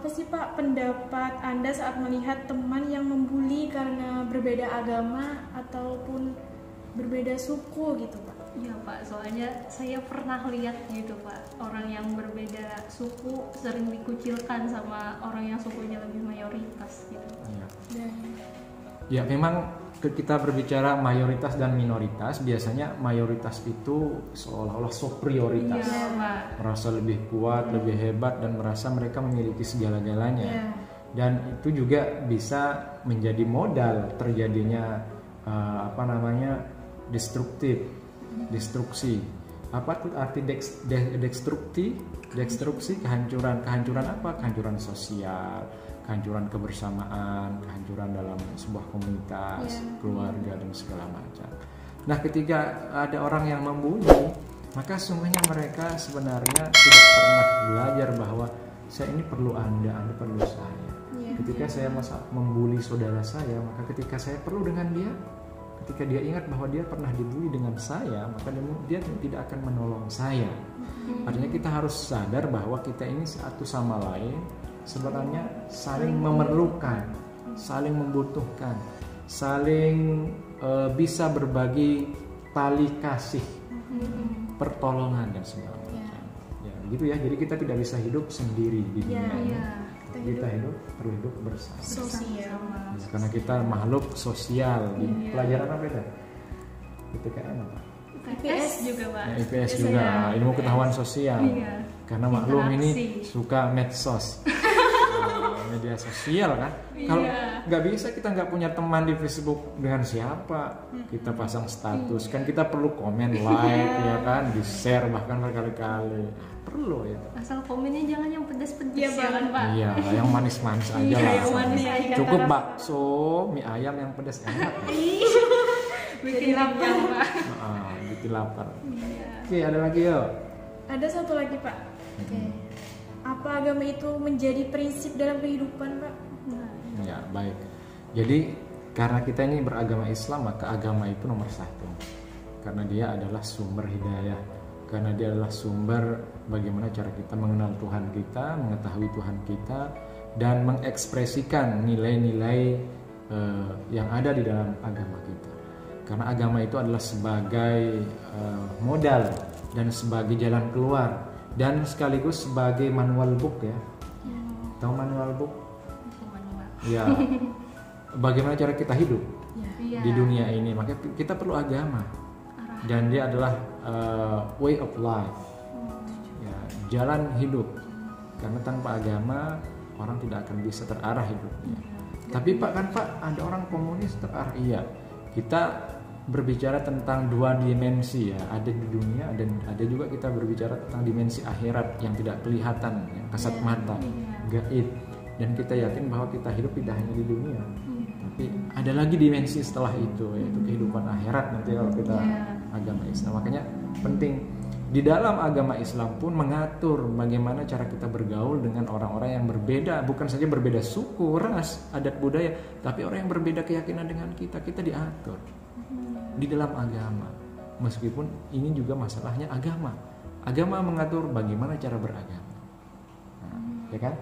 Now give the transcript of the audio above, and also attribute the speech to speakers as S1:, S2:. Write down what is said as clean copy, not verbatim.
S1: Apa sih Pak pendapat Anda saat melihat teman yang membuli karena berbeda agama ataupun berbeda suku gitu Pak?
S2: Iya Pak, soalnya saya pernah lihat gitu Pak, orang yang berbeda suku sering dikucilkan sama orang yang sukunya lebih mayoritas gitu.
S3: Ya.
S1: Dan
S3: Ya memang kita berbicara mayoritas dan minoritas, biasanya mayoritas itu seolah-olah superioritas,
S2: Iya Pak.
S3: merasa lebih kuat, lebih hebat dan merasa mereka memiliki segala-galanya.
S1: ya,
S3: Dan itu juga bisa menjadi modal terjadinya destruksi. Apa tuh arti destruksi? Kehancuran apa? Kehancuran sosial, kehancuran kebersamaan, kehancuran dalam sebuah komunitas, keluarga dan segala macam. Nah, ketika ada orang yang membuli, maka sungguhnya mereka sebenarnya tidak pernah belajar bahwa saya ini perlu Anda perlu saya. Ketika saya membuli saudara saya, maka ketika saya perlu dengan dia, ketika dia ingat bahwa dia pernah dibully dengan saya, maka dia tidak akan menolong saya. Artinya kita harus sadar bahwa kita ini satu sama lain sebenarnya saling memerlukan, saling membutuhkan, saling bisa berbagi tali kasih, pertolongan dan segala macam. Ya, gitu ya. Jadi kita tidak bisa hidup sendiri di dunia ini. Kita perlu hidup bersama.
S1: sosial.
S3: Ya, karena kita makhluk sosial. Di pelajaran apa itu? PTKN apa?
S2: IPS juga Pak.
S3: Ya, IPS juga, ilmu ketahuan sosial.
S2: Iya.
S3: Karena maklum ini
S2: Interaksi.
S3: suka medsos. Media sosial kan. Kalau nggak bisa kita nggak punya teman di Facebook dengan siapa, kita pasang status kan kita perlu komen, like ya kan, di share bahkan berkali-kali. Perlu itu.
S2: Asal komennya jangan yang pedas-pedas
S1: Iya,
S2: ya kan Pak.
S3: Iya, yang manis-manis aja
S2: Iya,
S3: lah.
S2: yang manis aja.
S3: Cukup bakso, mie ayam yang pedas enak.
S2: Bikin lapar Pak.
S3: Bikin lapar. Oke, ada lagi yuk.
S1: Ada satu lagi Pak. Oke. Apa agama itu menjadi prinsip dalam kehidupan Pak?
S3: Ya, baik. Jadi karena kita ini beragama Islam, maka agama itu nomor satu. Karena dia adalah sumber hidayah. Karena dia adalah sumber bagaimana cara kita mengenal Tuhan kita, mengetahui Tuhan kita, dan mengekspresikan nilai-nilai yang ada di dalam agama kita. Karena agama itu adalah sebagai modal dan sebagai jalan keluar dan sekaligus sebagai manual book ya. Tahu manual book? Ya. Bagaimana cara kita hidup di dunia ini? Maka kita perlu agama. Dan dia adalah way of life. Ya, jalan hidup. Karena tanpa agama orang tidak akan bisa terarah hidupnya. Tapi Pak ada orang komunis terarah. Iya. Kita berbicara tentang dua dimensi ya, ada di dunia dan ada juga kita berbicara tentang dimensi akhirat yang tidak kelihatan, yang kasat mata, gaib. Dan kita yakin bahwa kita hidup tidak hanya di dunia, tapi ada lagi dimensi setelah itu, yaitu kehidupan akhirat nanti kalau kita agama Islam. Makanya penting di dalam agama Islam pun mengatur bagaimana cara kita bergaul dengan orang-orang yang berbeda, bukan saja berbeda suku, ras, adat budaya, tapi orang yang berbeda keyakinan dengan kita diatur di dalam agama. Meskipun ini juga masalahnya agama mengatur bagaimana cara beragama, ya kan?